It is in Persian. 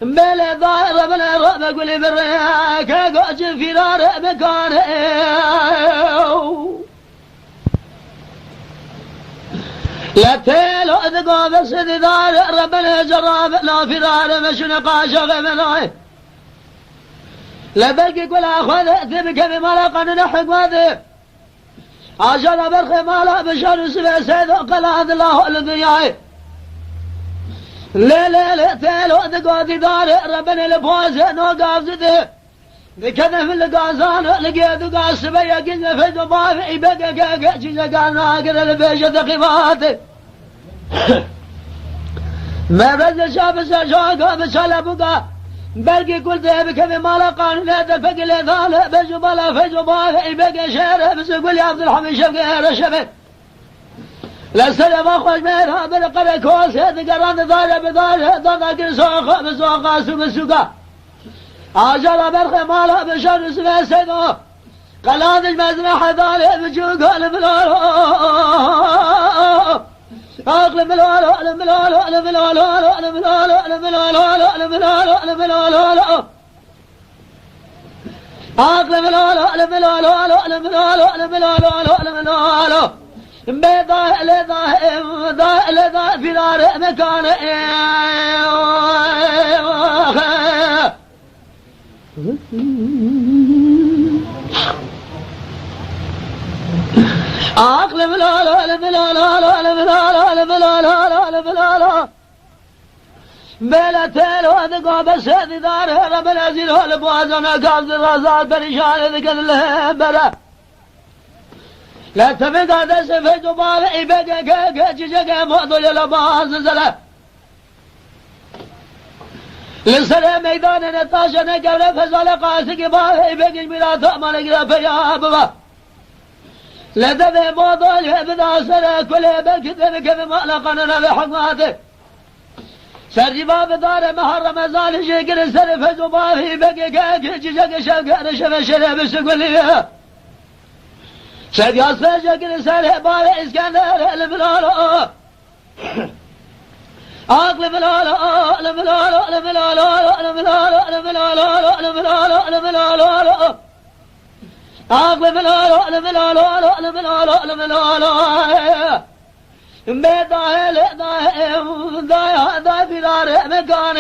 بلا ضائر بلا رب قولي بالرياك قاج في دار مكانه لا تيلو ذقا بس دار ربنا جراب لا في دار مش نقاش غمناه لا بلقي قول اخذ ذبك بملقا نحق وذب عجل برخي مالا بشر سبع سيد قلاد الله الدنيا لا لا لا تيلو ذقا في دار ربنا لبوز نوقف زده بكذا في القازان لقيت ذقا السبيا قلنا في دبابي بقى كاكا جيزا قالنا كذا البيشة تقيماتي ما بز شاب سجاقا بسلا بقى بلقي قلت بكذا مالقان لا تفق الإثالة بجبالا في دبابي بقى شارع بس يقول يا عبد الحميد شبقى رشبت لا سلم أخوش ميرها بالقرى كوس قران ضارة بضارة ضارة كل سوقا بسوقا سوق السوقا عجل برخي مالا بشر سبع سيدو قلاد المزمح ذالي بجوق الملالو أقلب الملالو الملالو الملالو الملالو الملالو الملالو الملالو أقلب الملالو الملالو الملالو الملالو الملالو بيضاء لضاء في دار مكان عقل بلا بلا تيلو ذقا بس هذي دار رب العزيز هو البوازن قابض الرزاق بريشان ذكر الله بلا لا تفقى دس في جبال إبقى كاكا جيجا مؤذل لباس زلا لسلا ميدان نتاشا نقل فزال قاسق بال إبقى بلا تأمن قل فيا بابا لا تفقى موضوع بدا سلا كل بكذب كذب مألقنا بحقاته سرجباب دار مهر مزال شكل سلف جبال إبقى كاكا جيجا شاكا شفا شرب سقل سيد ياسر شكل سلح بال اسكندر البلالو عقل بلالو البلالو البلالو البلالو البلالو البلالو البلالو عقل بلالو البلالو البلالو البلالو بيضاء ضاء في دار مكان